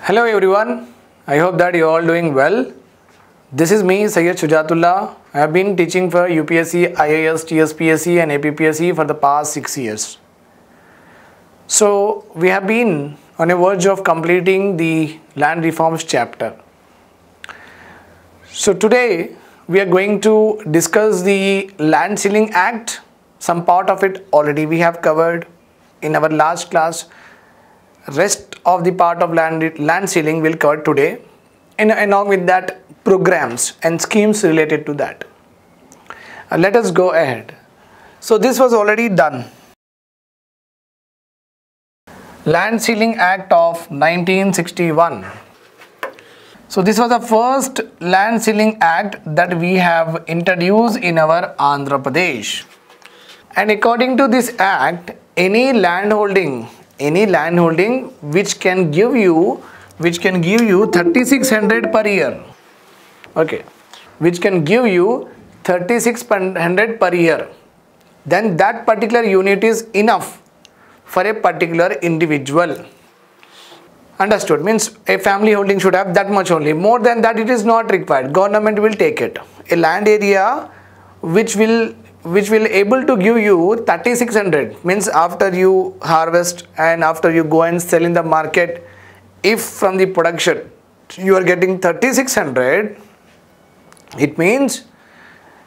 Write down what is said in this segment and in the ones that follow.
Hello everyone, I hope that you are all doing well. This is me, Sujath. I have been teaching for UPSC, IAS, TSPSC and APPSC for the past 6 years. So we have been on a verge of completing the land reforms chapter. So today we are going to discuss the Land Ceiling Act. Some part of it already we have covered in our last class. Rest of the part of land ceiling will cover today, and along with that programs and schemes related to that. Let us go ahead. So this was already done. Land Ceiling Act of 1961. So this was the first Land Ceiling Act that we have introduced in our Andhra Pradesh. And according to this act, any landholding which can give you 3600 per year, okay, which can give you 3600 per year, then that particular unit is enough for a particular individual. Understood? Means a family holding should have that much only. More than that it is not required. Government will take it. A land area which will able to give you 3600, means after you harvest and after you go and sell in the market, if from the production you are getting 3600, it means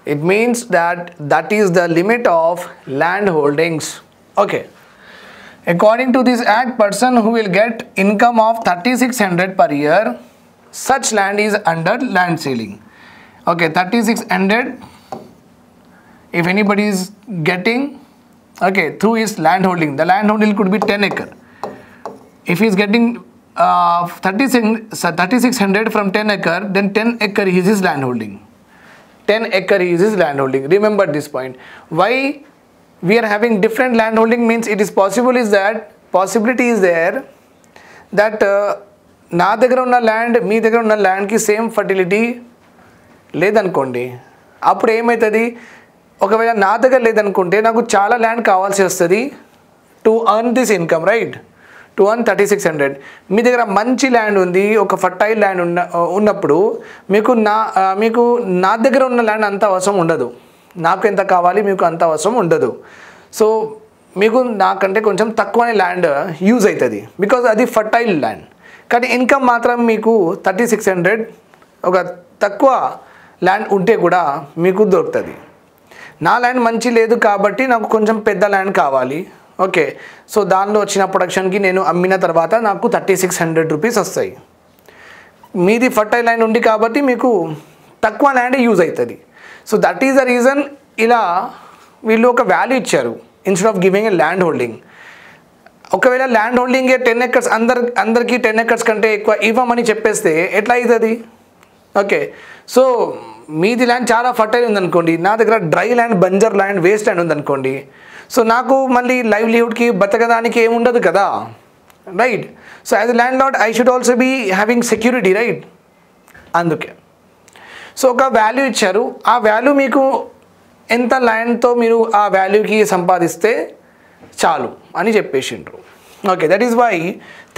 that is the limit of land holdings. Okay, according to this act, person who will get income of 3600 per year, such land is under land ceiling. Okay, 3600 if anybody is getting, okay, through his land holding. The land holding could be 10 acre. If he is getting 3600 from 10 acre, then 10 acre is his land holding. 10 acre is his land holding. Remember this point. Why we are having different land holding means it is possible is that possibility is there that నా దగ్గర ఉన్న land మీ దగ్గర ఉన్న ల్యాండ్కి same fertility లేదనుకోండి. అప్పుడు ఏమవుతుంది, ఒకవేళ నా దగ్గర లేదనుకుంటే నాకు చాలా ల్యాండ్ కావాల్సి వస్తుంది to earn this income, right, to earn 3600. మీ దగ్గర మంచి ల్యాండ్ ఉంది, ఒక ఫర్టైల్ ల్యాండ్ ఉన్నప్పుడు మీకు నా దగ్గర ఉన్న ల్యాండ్ అంత అవసరం ఉండదు. నాకు ఎంత కావాలి మీకు అంత అవసరం ఉండదు. సో మీకు నాకంటే కొంచెం తక్కువనే ల్యాండ్ యూజ్ అవుతుంది, బికాజ్ అది ఫర్టైల్ ల్యాండ్. కానీ ఇన్కమ్ మాత్రం మీకు 3600 ఒక తక్కువ ల్యాండ్ ఉంటే కూడా మీకు దొరుకుతుంది. నా ల్యాండ్ మంచి లేదు కాబట్టి నాకు కొంచెం పెద్ద ల్యాండ్ కావాలి. ఓకే, సో దానిలో వచ్చిన ప్రొడక్షన్కి నేను అమ్మిన తర్వాత నాకు 3600 రూపీస్ వస్తాయి. మీది ఫర్టైల్ ల్యాండ్ ఉంది కాబట్టి మీకు తక్కువ ల్యాండ్ యూజ్ అవుతుంది. So that is the reason ఇలా వీళ్ళు ఒక వాల్యూ ఇచ్చారు instead of giving a land holding. ఒకవేళ ల్యాండ్ హోల్డింగ్ 10 acres అందరికీ 10 acres కంటే ఎక్కువ ఇవ్వమని చెప్పేస్తే ఎట్లా అవుతుంది? ఓకే, సో మీది ల్యాండ్ చాలా ఫర్టైల్ ఉందనుకోండి, నా దగ్గర dry land, banjar land, waste land ఉందనుకోండి, సో నాకు మళ్ళీ లైవ్లీహుడ్కి బతకడానికి ఏముండదు కదా, right. So as a landlord I should also be having security, right. అందుకే సో ఒక వాల్యూ ఇచ్చారు. ఆ వాల్యూ మీకు ఎంత ల్యాండ్తో మీరు ఆ వాల్యూకి సంపాదిస్తే చాలు అని చెప్పేసిండ్రు. Okay, that is why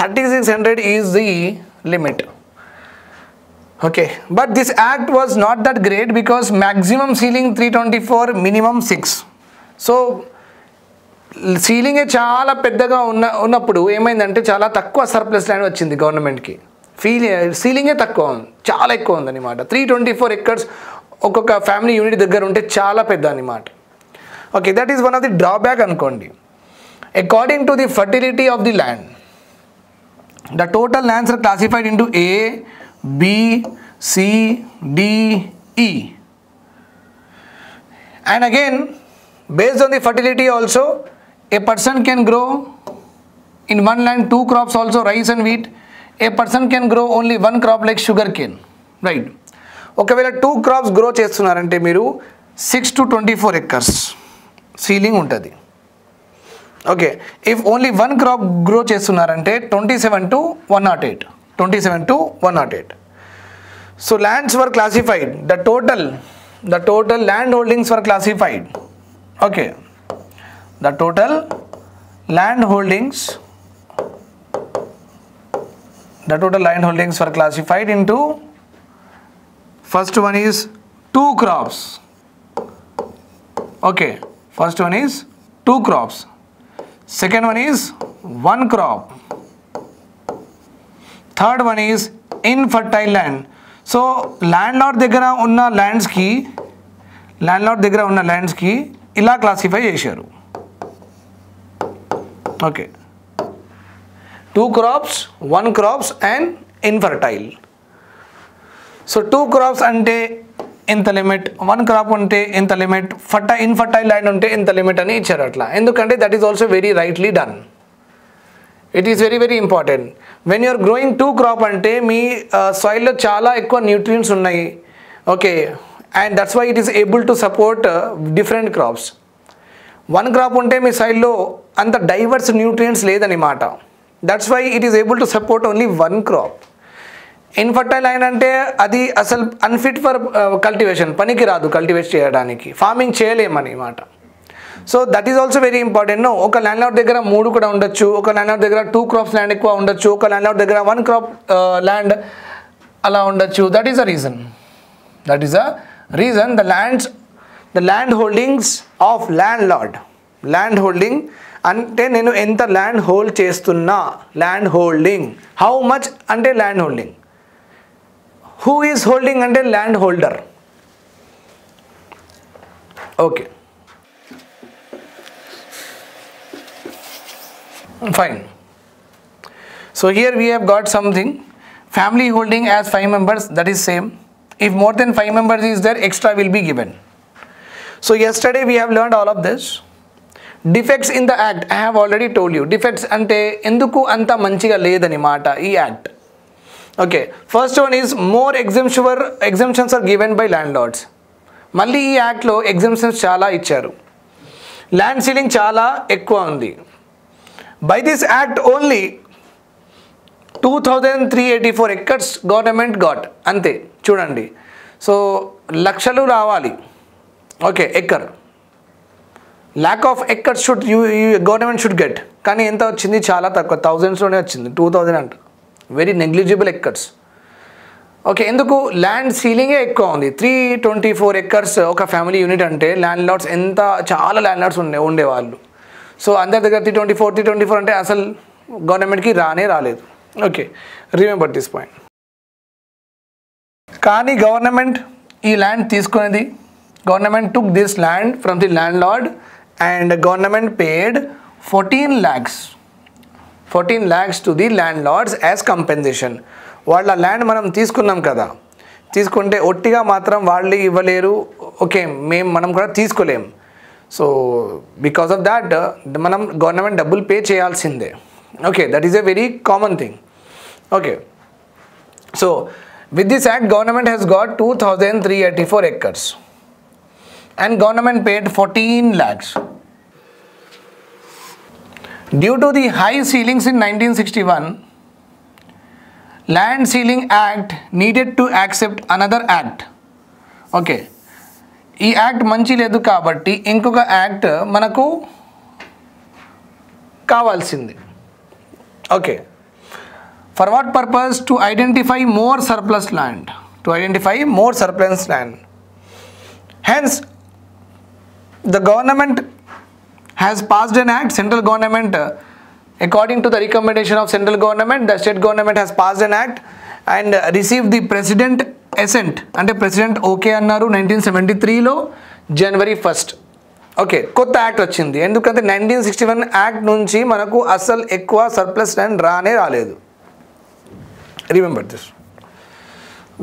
3600 is the limit. Okay, but this act was not that great because maximum ceiling 324, minimum 6. So సీలింగే చాలా పెద్దగా ఉన్నప్పుడు ఏమైందంటే చాలా తక్కువ సర్ప్లస్ ల్యాండ్ వచ్చింది గవర్నమెంట్కి. సీలింగే తక్కువ ఉంది, చాలా ఎక్కువ ఉందన్నమాట. 324 acres ఒక్కొక్క ఫ్యామిలీ యూనిట్ దగ్గర ఉంటే చాలా పెద్ద అన్నమాట. Okay, that is one of the drawback అనుకోండి. According to the fertility of the land, the total lands are classified into A, B, C, D, E, and again based on the fertility also a person can grow in one land 2 crops also, rice and wheat. A person can grow only one crop like sugar cane, right. ఒకవేళ 2 crops grow చేస్తున్నారంటే మీరు 6 to 24 acres ceiling ఉంటుంది. Okay, if only 1 crop grow చేస్తున్నారంటే 27 to 108. So lands were classified. The total land holdings were classified. Okay, the total land holdings the total land holdings were classified into, first one is 2 crops. Okay, first one is 2 crops, second one is 1 crop, third one is infertile land. So landlord దగ్గర ఉన్న ల్యాండ్స్కి ఇలా classify చేశారు. Okay, 2 crops, 1 crops and infertile. So 2 crops అంటే ఇంత limit, 1 crop ఉంటే ఇంత limit, infertile land ఉంటే ఇంత లిమిట్ అని ఇచ్చారు అట్లా. ఎందుకంటే that is also very rightly done. It is very very important. When you're growing 2 crop అంటే మీ సాయిల్లో చాలా ఎక్కువ న్యూట్రియంట్స్ ఉన్నాయి. Okay, and that's why it is able to support different crops. 1 crop ఉంటే మీ సాయిల్లో అంత డైవర్స్ న్యూట్రియంట్స్ లేదన్నమాట. That's why it is able to support only 1 crop. Infertile land అంటే అది అసలు అన్ఫిట్ ఫర్ కల్టివేషన్, పనికి రాదు కల్టివేట్ చేయడానికి, ఫార్మింగ్ చేయలేమన్నమాట. So that is also very important. ఒక ల్యాండ్లార్డ్ దగ్గర 3 కూడా ఉండొచ్చు, ఒక ల్యాండ్లార్డ్ దగ్గర 2 crops ల్యాండ్ ఎక్కువ ఉండొచ్చు, ఒక ల్యాండ్లార్డ్ దగ్గర 1 crop ల్యాండ్ అలా ఉండొచ్చు. That is a reason. The land holdings of land holding అంటే నేను ఎంత ల్యాండ్ హోల్డ్ చేస్తున్నా, ల్యాండ్ హోల్డింగ్. హౌ మచ్ అంటే land holding. Who is holding అంటే land holder. Okay, fine. So here we have got something, family holding as 5 members, that is same. If more than 5 members is there, extra will be given. So yesterday we have learned all of this. Defects in the act, I have already told you. Defects ante enduku anta manchiga ledanimata ee act. Okay, first one is more exemptions are given by landlords. Malli ee act lo exemptions chaala icharu. Land ceiling chaala ekkuva undi. By this act only 2384 acres government got. Ante chudandi. So lakshalu ravali. Okay, acre. Lack of acres should government should get. Kani enta vachindi chaala takku, thousands lone vachindi, 2000 anta. Very negligible acres. Okay, ఎందుకు land సీలింగే ఎక్కువ ఉంది. 324 acres ఒక family unit అంటే landlords చాలా landlords ఉండేవాళ్ళు. So అందరి దగ్గర 324 అంటే అసలు గవర్నమెంట్కి రాలేదు. Okay, remember this point. కానీ గవర్నమెంట్ ఈ ల్యాండ్ తీసుకునేది, government took this land from the landlord and government paid 14 lakhs to the landlords as compensation. వాళ్ళ ల్యాండ్ మనం తీసుకున్నాం కదా, తీసుకుంటే ఒట్టిగా మాత్రం వాళ్ళు ఇవ్వలేరు. ఓకే, మనం కూడా తీసుకోలేం. సో బికాస్ ఆఫ్ దాట్ మనం గవర్నమెంట్ డబ్బులు పే చేయాల్సిందే. Okay, that is a very common thing. Okay, so with this act government has got 2384 acres and government paid 14 lakhs. Due to the high ceilings in 1961, Land Ceiling Act needed to accept another act. Okay, ఈ act మంచి లేదు కాబట్టి ఇంకొక act మనకు కావాల్సింది. Okay, for what purpose? To identify more surplus land. Hence the government has passed an act. Central government, according to the recommendation of central government, the state government has passed an act and received the president assent. అంటే president okay అన్నారు 1973లో January 1st. Okay, కొత్త act వచ్చింది. ఎందుకంటే 1961 act నుంచి మనకు అసలు ఎక్కువ surplus land రాలేదు. Remember this.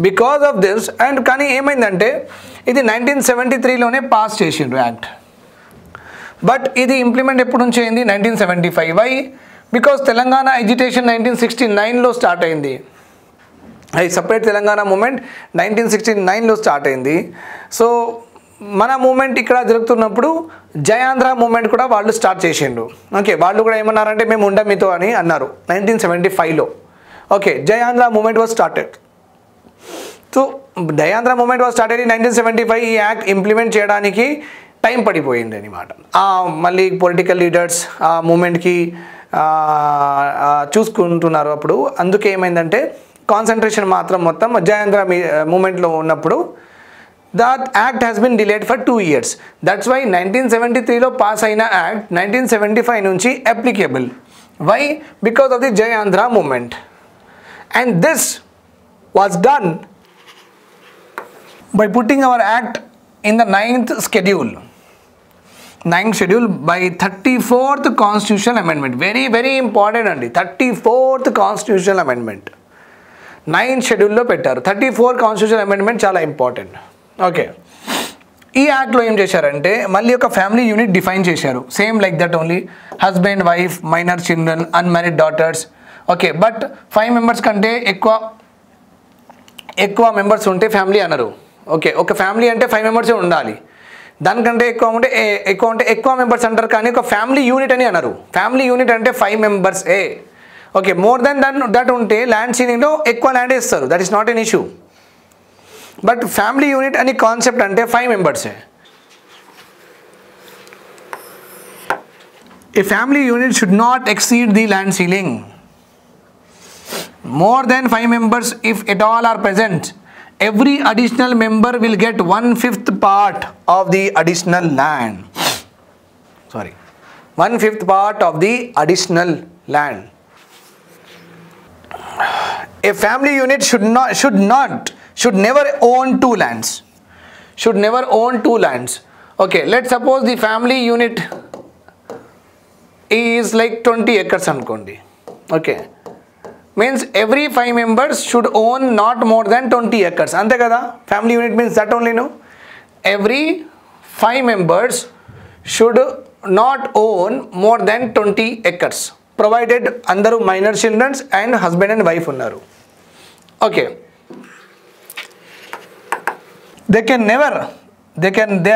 Because of this and కానీ ఏమైందంటే ఇది 1973లోనే పాస్ చేసిండ్రు యాక్ట్. బట్ ఇది ఇంప్లిమెంట్ ఎప్పుడు నుంచి అయింది? 1975. Why? Because Telangana agitation 1969లో start అయింది. సపరేట్ తెలంగాణ మూమెంట్ 1969లో స్టార్ట్ అయింది. సో మన మూమెంట్ ఇక్కడ జరుగుతున్నప్పుడు జయాంధ్ర మూమెంట్ కూడా వాళ్ళు స్టార్ట్ చేసిండ్రు. ఓకే, వాళ్ళు కూడా ఏమన్నారంటే మేము ఉండం మీతో అని అన్నారు 1975లో. Okay, Jaya Andhra moment was started. So Jaya Andhra moment was started in 1975. ఈ యాక్ట్ ఇంప్లిమెంట్ చేయడానికి టైం పడిపోయింది అనమాట. మళ్ళీ పొలిటికల్ లీడర్స్ ఆ మూమెంట్కి చూసుకుంటున్నారు. అప్పుడు అందుకే ఏమైందంటే కాన్సన్ట్రేషన్ మాత్రం మొత్తం జయాంధ్ర మూమెంట్లో ఉన్నప్పుడు that act has been delayed for 2 years. That's why 1973లో pass అయిన యాక్ట్ 1975 నుంచి applicable. Why? Because of the Jayandhra movement. And this was done by putting our act in the 9th schedule. 9th schedule by 34th constitutional amendment. Very very important అండి. 34th constitutional amendment. 9th schedule లో పెట్టారు. 34th constitutional amendment చాలా important. Okay, ఈ యాక్ట్లో ఏం చేశారంటే మళ్ళీ ఒక ఫ్యామిలీ యూనిట్ డిఫైన్ చేశారు. Same like that only husband, wife, minor children, unmarried daughters. Okay, but 5 members కంటే ఎక్కువ మెంబర్స్ ఉంటే ఫ్యామిలీ అనరు. ఓకే, ఒక ఫ్యామిలీ అంటే 5 మెంబర్సే ఉండాలి. దానికంటే ఎక్కువ మెంబర్స్ అంటారు, కానీ ఒక ఫ్యామిలీ యూనిట్ అని అనరు. ఫ్యామిలీ యూనిట్ అంటే 5 members A. Okay, more than that ఉంటే ల్యాండ్ సీలింగ్లో ఎక్కువ ల్యాండ్ ఇస్తారు. That is not an issue. But family unit అని కాన్సెప్ట్ అంటే 5 మెంబర్సే. A family unit should not exceed the land ceiling. More than 5 members if at all are present. Every additional member will get 1/5 part of the additional land. 1/5 part of the additional land. A family unit should never own 2 lands. Should never own 2 lands. Okay, let's suppose the family unit is like 20 acres అనుకోండి. Okay, means every 5 members should own not more than 20 acres. అంతే కదా, family unit means that only, no? Every 5 members should not own more than 20 acres provided అందరూ minor childrens and husband and wife ఉన్నారు. Okay, they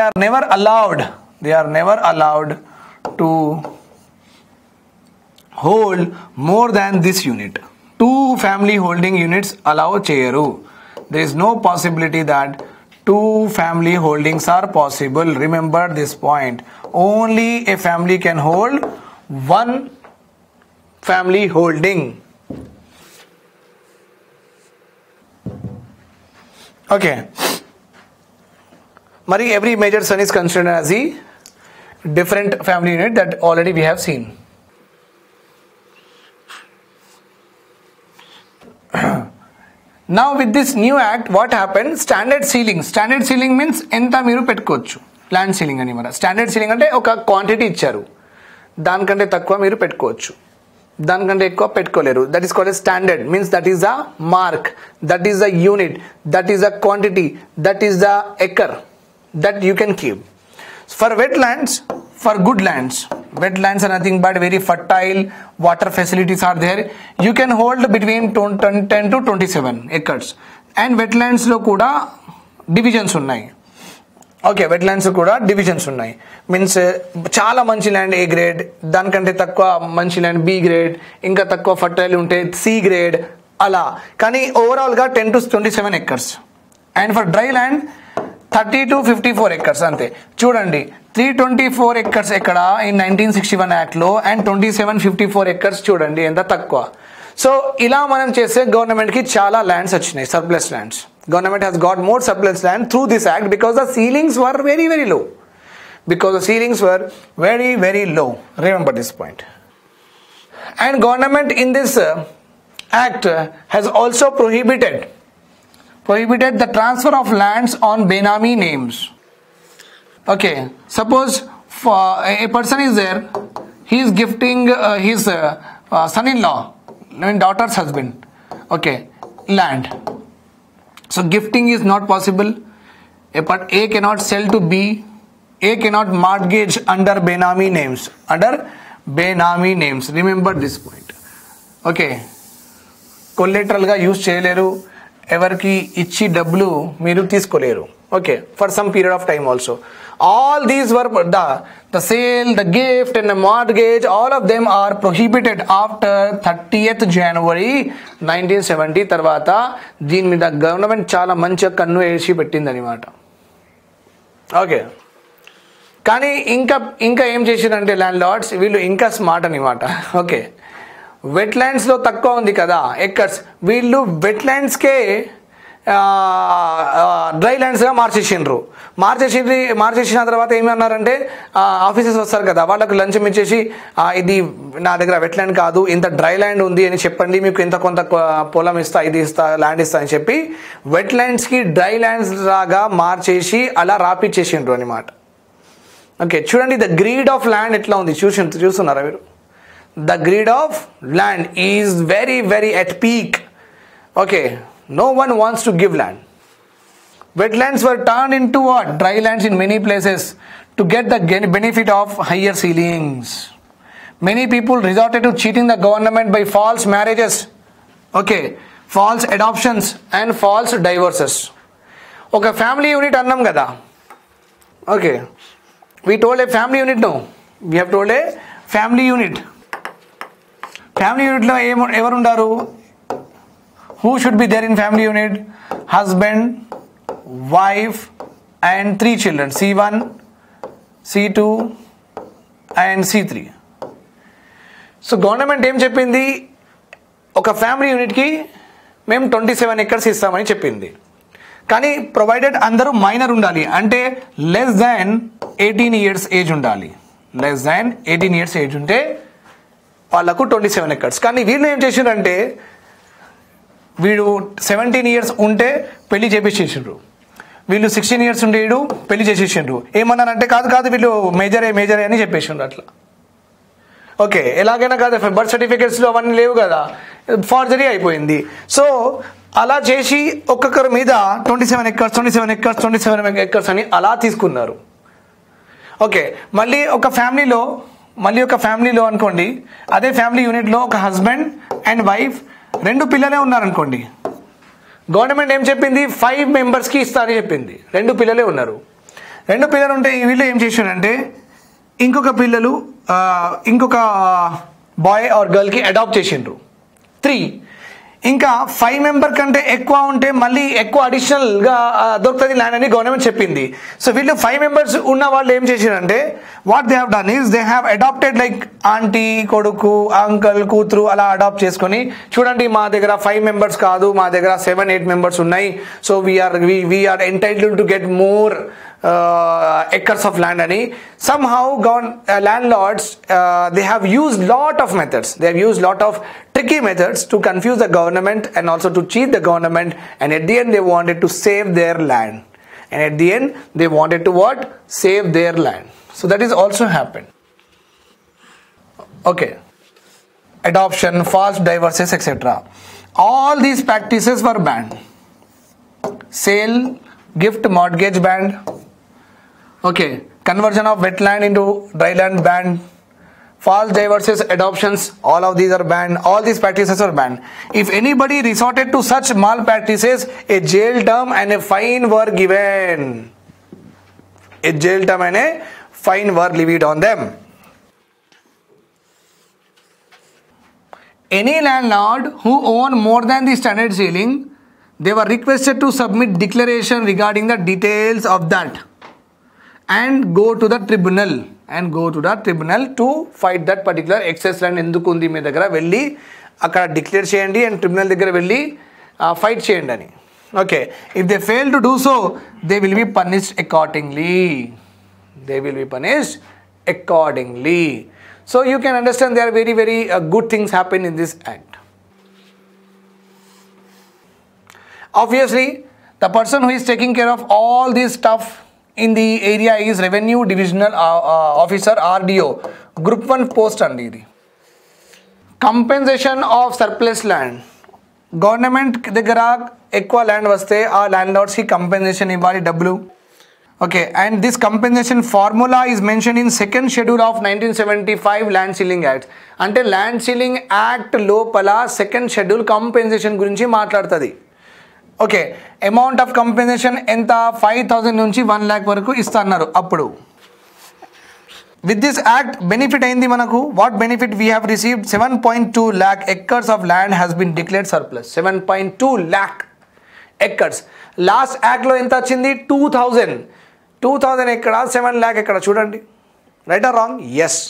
are never allowed to hold more than this unit. 2 family holding units allow cheyaru. There is no possibility that 2 family holdings are possible. Remember this point. Only a family can hold 1 family holding. Okay, Mari, every major son is considered as a different family unit that already we have seen. Now with this new act, what happened? Standard ceiling means enta meeru pettukochu. Land ceiling ani mara. Standard ceiling ante oka quantity icharu. Danikante takkuva meeru pettukochu. దానికంటే ఎక్కువ పెట్టుకోలేరు. That is called a standard. Means that is the mark, that is the unit, that is the quantity, that is the acre that you can keep. For wetlands, for good lands, wetlands are nothing but very fertile, water facilities are there. You can hold between 10 to 27 acres. And wetlands lo kuda divisions unnai. Okay, wetlands kuda divisions unnai. Means చాలా మంచి land A grade, దానికంటే తక్కువ మంచి land B grade, ఇంకా తక్కువ fertile ఉంటే C grade అలా. కానీ ఓవరాల్గా 10 to 27 acres. And for dry land 30 to 54 acres అంతే. చూడండి, 324 acres ఎక్కడ in 1961 యాక్ట్లో అండ్ 2754 acres చూడండి ఎంత తక్కువ. సో ఇలా మనం చేస్తే గవర్నమెంట్కి చాలా ల్యాండ్స్ వచ్చినాయి, surplus lands. Government has got more surplus land through this act because the ceilings were very very low. Remember this point. And government in this act has also prohibited the transfer of lands on Benami names. Okay, suppose a person is there, he is gifting his son-in-law and daughter's husband, okay, land. So gifting is not possible. But A cannot sell to B. A cannot mortgage under Benami names. Remember this point. Okay, collateral ga use cheyaleru, evarki ichi double meeru teeskoleru. Okay, for some period of time also. All these were the sale, the gift and the mortgage, all of them are prohibited after 30th January 1970 తర్వాత దీని మీద government చాలా మంచి కన్ను వేసి పెట్టింది అనమాట. Okay, కానీ ఇంకా ఏం చేసిరంటే ల్యాండ్ లార్డ్స్ వీళ్ళు ఇంకా స్మార్ట్ అనమాట. ఓకే, వెట్లాండ్స్లో తక్కువ ఉంది కదా ఎక్కర్స్, వీళ్ళు వెట్లాండ్స్కే డ్రై ల్యాండ్స్గా మార్చేసిన తర్వాత ఏమన్నారంటే ఆఫీసర్స్ వస్తారు కదా, వాళ్ళకు లంచం ఇచ్చేసి ఇది నా దగ్గర వెట్లాండ్ కాదు, ఇంత డ్రై ల్యాండ్ ఉంది అని చెప్పండి, మీకు ఇంత కొంత పొలం ఇస్తా, ఇది ఇస్తా, ల్యాండ్ ఇస్తా అని చెప్పి వెట్లాండ్స్కి డ్రై ల్యాండ్స్ లాగా మార్చేసి అలా రాపిచ్చేసిండ్రు అనమాట. ఓకే, చూడండి ద గ్రీడ్ ఆఫ్ ల్యాండ్ ఎట్లా ఉంది చూస్తున్నారా మీరు? The greed of land is very very at peak. Okay, no one wants to give land. Wetlands were turned into what? Dry lands in many places to get the benefit of higher ceilings. Many people resorted to cheating the government by false marriages, okay, false adoptions and false divorces. Okay, family unit annam kada. Okay, we told a family unit, no, we have told a family unit. Family unit lo evaru undaru? Who should be there in family unit? Husband, wife and 3 children, C1, C2 and C3. So government ఏం చెప్పింది, ఒక family యూనిట్కి మేము 27 acres ఇస్తామని చెప్పింది. కానీ provided అందరూ minor ఉండాలి, అంటే లెస్ దాన్ 18 years ఏజ్ ఉండాలి. లెస్ దాన్ 18 years ఏజ్ ఉంటే వాళ్ళకు 27 acres. కానీ వీళ్ళు ఏం చేసిండ్రంటే వీడు 17 years ఉంటే పెళ్లి చేపించేసిండ్రు, వీళ్ళు 16 years ఉండే వీడు పెళ్లి చేసేసిండ్రు. ఏమన్నారంటే కాదు వీళ్ళు మేజరే అని చెప్పేసిండ్రు అట్లా. ఓకే, ఎలాగైనా కాదు, బర్త్ సర్టిఫికేట్స్లో అవన్నీ లేవు కదా, ఫార్జరీ అయిపోయింది. సో అలా చేసి ఒక్కొక్కరి మీద 27 acres అని అలా తీసుకున్నారు. ఓకే, మళ్ళీ ఒక ఫ్యామిలీలో అనుకోండి, అదే ఫ్యామిలీ యూనిట్లో ఒక హస్బెండ్ అండ్ వైఫ్ 2 పిల్లలే ఉన్నారనుకోండి, గవర్నమెంట్ ఏం చెప్పింది 5 మెంబర్స్కి ఇస్తా అని చెప్పింది. 2 పిల్లలే ఉన్నారు. 2 పిల్లలు ఉంటే వీళ్ళు ఏం చేసిండ్రంటే ఇంకొక బాయ్ ఆర్ గర్ల్కి అడాప్ట్ చేసిండ్రు 3. ఇంకా 5 మెంబర్ కంటే ఎక్కువ ఉంటే మళ్ళీ ఎక్కువ అడిషనల్గా దొరుకుతుంది ల్యాండ్ అని గవర్నమెంట్ చెప్పింది. సో వీళ్ళు 5 members ఉన్న వాళ్ళు ఏం చేసిండ్రంటే what they have done is they have adopted like aunty, కొడుకు, అంకల్, కూతురు అలా అడాప్ట్ చేసుకొని, చూడండి మా దగ్గర 5 members కాదు, మా దగ్గర 7-8 members ఉన్నాయి, so we're entitled to get more acres of land ani. Somehow landlords they have used lot of methods, they have used lot of tricky methods to confuse the government and also to cheat the government, and at the end they wanted to save their land, save their land. So that is also happened. Okay, adoption, false divorces, etc. All these practices were banned. Sale, gift, mortgage banned. Okay, conversion of wetland into dry land banned. False divorces, adoptions, all of these are banned. All these practices are banned. If anybody resorted to such malpractices, a jail term and a fine were given. A jail term and a fine were levied on them. Any landlord who owned more than the standard ceiling, they were requested to submit declaration regarding the details of that and go to the tribunal to fight that particular excess land ఎందుకు ఉంది మీ దగ్గర వెళ్ళి అక్కడ declare చేయండి and tribunal దగ్గర వెళ్ళి fight చేయండి అని. Okay, if they fail to do so they will be punished accordingly. So you can understand there are very very good things happen in this act. Obviously the person who is taking care of all this stuff in the area is revenue divisional officer, RDO, group 1 post andi idi. Compensation of surplus land, government దగ్గర ఎక్కువ land వస్తే ఆ land Lord's కి compensation ఇవ్వాలి డబ్బులు. Okay, and this compensation formula is mentioned in 2nd schedule of 1975 Land Ceiling Act. అంటే Land Ceiling Act లోపల 2nd schedule compensation గురించి మాట్లాడుతుంది. ఓకే, అమౌంట్ ఆఫ్ కంపెన్సేషన్ ఎంత 5,000 నుంచి 1 lakh వరకు ఇస్తున్నారు అప్పుడు. విత్ దిస్ యాక్ట్ బెనిఫిట్ అయింది మనకు. What benefit we have received? 7.2 lakh acres of land has been declared surplus. 7.2 lakh acres. Last యాక్ట్లో ఎంత వచ్చింది? 2,000. 2000 ఎక్కడ 7 lakh ఎక్కడ చూడండి, right or wrong? Yes.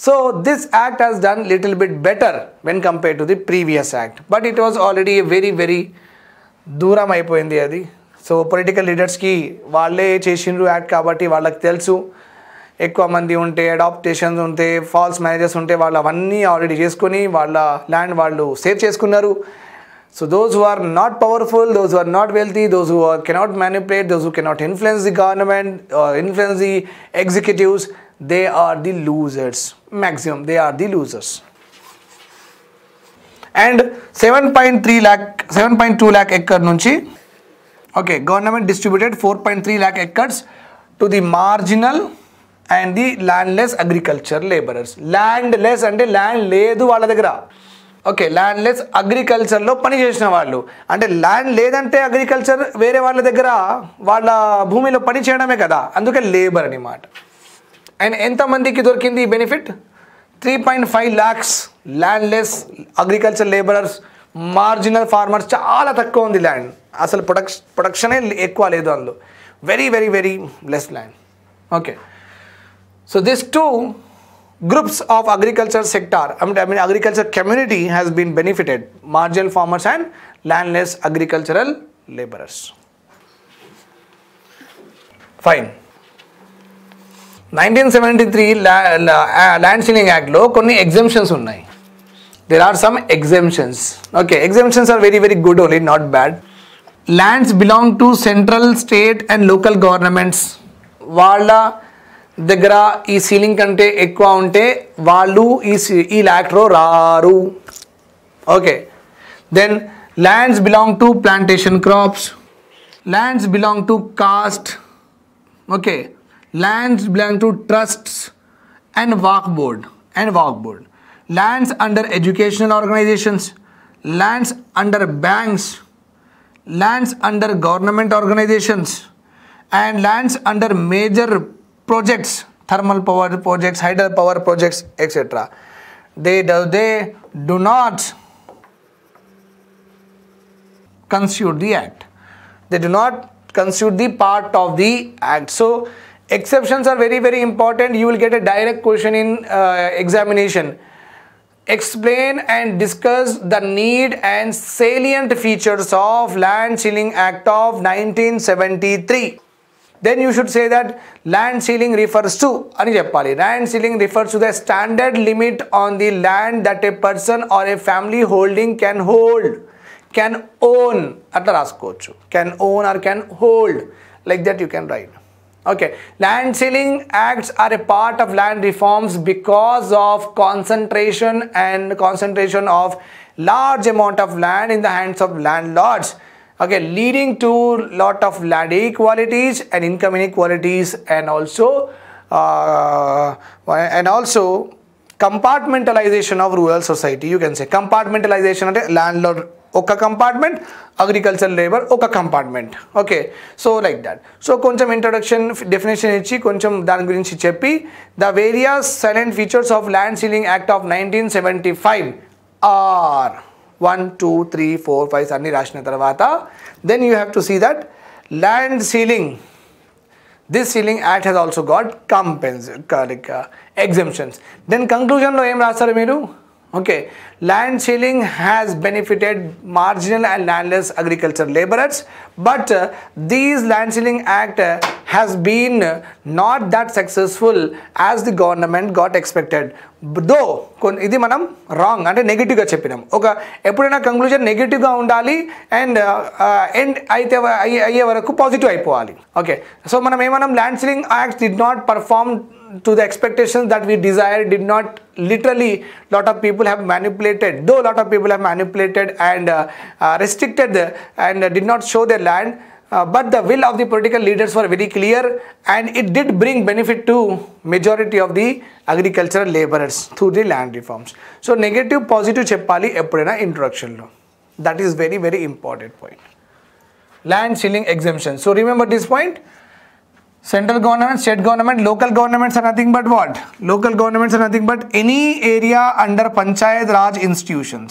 So this act has done little bit better when compared to the previous act, but it was already very దూరం అయిపోయింది అది. So political లీడర్స్కి వాళ్ళే చేసిండ్రు యాక్ట్ కాబట్టి వాళ్ళకి తెలుసు, ఎక్కువ మంది ఉంటే, అడాప్టేషన్స్ ఉంటే, ఫాల్స్ మ్యారేజెస్ ఉంటే వాళ్ళు అవన్నీ ఆల్రెడీ చేసుకొని వాళ్ళ ల్యాండ్ వాళ్ళు సేవ్ చేసుకున్నారు. So those who are not powerful, those who are not wealthy, those who cannot manipulate, those who cannot influence the government or influence the executives, they are the losers. Maximum they are the losers. And 7.2 lakh acre nunchi, okay, government distributed 4.3 lakh acres to the marginal and the landless agriculture laborers. Landless అంటే land లేదు వాళ్ళ దగ్గర. Okay, landless అగ్రికల్చర్లో పని చేసిన వాళ్ళు, అంటే land లేదంటే agriculture వేరే వాళ్ళ దగ్గర వాళ్ళ భూమిలో పని చేయడమే కదా, అందుకే లేబర్ అనమాట. అండ్ ఎంతమందికి దొరికింది ఈ benefit? 3.5 lakhs landless agriculture labourers. Marginal farmers చాలా తక్కువ ఉంది ల్యాండ్, అసలు ప్రొడక్షనే ఎక్కువ లేదు అందులో, very less land. Okay, so this two groups of agriculture sector, I mean agriculture community has been benefited, marginal farmers and landless agricultural laborers. Fine. 1973 Land Ceiling Act lo konni exemptions unnai. There are some exemptions. Okay, exemptions are very good only, not bad. Lands belong to central, state and local governments. వాళ్ళ దగ్గర ఈ ceiling కంటే ఎక్కువ ఉంటే వాళ్ళు ఈ ల్యాక్లో రారు. Okay, then lands belong to plantation crops, lands belong to cost, okay, lands belong to trusts and Waqf board, lands under educational organisations, lands under banks, lands under government organisations and lands under major projects, thermal power projects, hydropower projects, etc. They do not constitute the act. They do not constitute the part of the act. So exceptions are very important. You will get a direct question in examination. Explain and discuss the need and salient features of Land Ceiling Act of 1973. Then you should say that land ceiling refers to ani cheppali. Land ceiling refers to the standard limit on the land that a person or a family holding can own atla raskochu, can own or can hold, like that you can write. Okay, land ceiling acts are a part of land reforms because of concentration of large amount of land in the hands of landlords. Okay, leading to lot of land inequalities and income inequalities, and also compartmentalization of rural society. You can say compartmentalization ante landlord oka compartment, agricultural labor oka compartment. Okay, so like that. So koncham introduction definition ichi koncham dan gurinchi cheppi the various salient features of Land Ceiling Act of 1975 are 1, 2, 3, 4, 5 అన్ని రాసిన తర్వాత then you have to see that land ceiling, this ceiling act has also got exemptions. Then conclusion లో ఏం రాస్తారు మీరు? Okay, land ceiling has benefited marginal and landless agriculture laborers, but these Land Ceiling Act has been not that successful as the government got expected. Though ఇది మనం wrong అంటే నెగిటివ్గా చెప్పినాం. ఒక ఎప్పుడైనా కంక్లూజన్ నెగిటివ్గా ఉండాలి అండ్ ఎండ్ అయితే అయ్యే వరకు పాజిటివ్ అయిపోవాలి. ఓకే, సో మనం ఏమన్నాం, land ceiling act did not perform to the expectations that we desired, did not literally, lot of people have manipulated, though lot of people have manipulated and restricted and did not show their land, but the will of the political leaders were very clear and it did bring benefit to majority of the agricultural laborers through the land reforms. So negative positive cheppali eppudaina introduction lo, that is very important point. Land ceiling exemption. So remember this point. Central government, state government, local governments are nothing but what? Local governments are nothing but any area under Panchayat Raj institutions.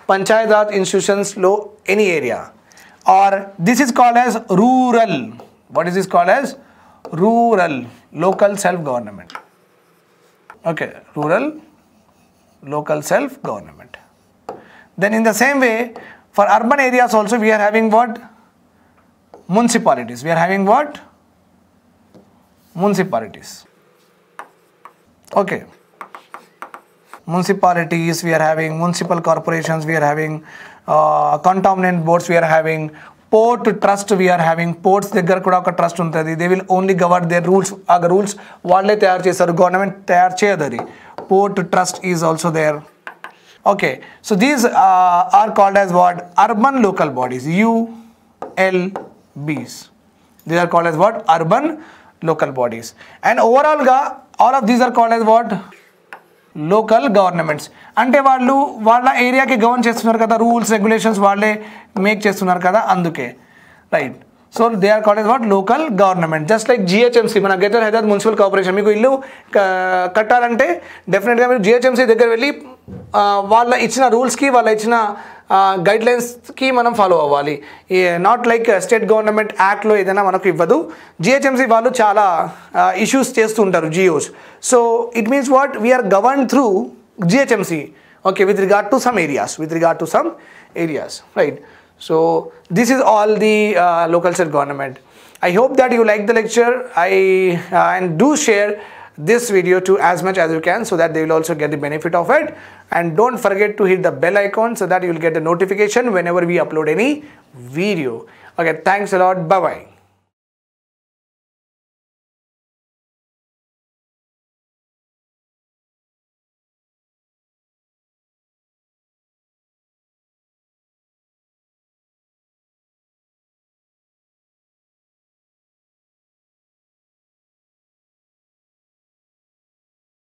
Panchayat Raj institutions lo any area, or this is called as rural. What is this called as? Rural, local self-government. Okay, rural, local self-government. Then in the same way, for urban areas also we are having what? Municipalities. We are having what? Municipalities. Okay. Municipalities, we are having municipal corporations, we are having contaminant boards, we are having port trust, we are having ports దగ్గర కూడా ఒక trust ఉంటుంది. They will only govern their rules. ఆ rules వాళ్ళే తయారు చేస్తారు, government తయారు చేయదు అది. Port trust is also there. Okay, so these are called as what? Urban local bodies, ULBs. These are called as what? Urban local bodies. And overall ga all of these are called as what? Local governments. అంటే వాళ్ళు వాళ్ళ ఏరియాకి govern చేస్తున్నారు కదా, rules regulations వాళ్ళే make చేస్తున్నారు కదా, అందుకే right. So they are called as what? Local government. Just like GHMC, మన గ్రేటర్ హైదరాబాద్ మున్సిపల్ కార్పొరేషన్. మీకు ఇల్లు కట్టాలంటే డెఫినెట్గా మీరు జిహెచ్ఎంసీ దగ్గర వెళ్ళి వాళ్ళ ఇచ్చిన రూల్స్కి, వాళ్ళ ఇచ్చిన గైడ్లైన్స్కి మనం ఫాలో అవ్వాలి. నాట్ లైక్ స్టేట్ గవర్నమెంట్ యాక్ట్లో ఏదైనా మనకు ఇవ్వదు. జిహెచ్ఎంసీ వాళ్ళు చాలా ఇష్యూస్ చేస్తూ ఉంటారు, GOs. So it means what? We are govern through GHMC. Okay, with regard to some areas, right? So this is all the local self-government. I hope that you like the lecture. And do share this video to as much as you can, so that they will also get the benefit of it. And don't forget to hit the bell icon so that you will get the notification whenever we upload any video. Okay, thanks a lot. Bye bye.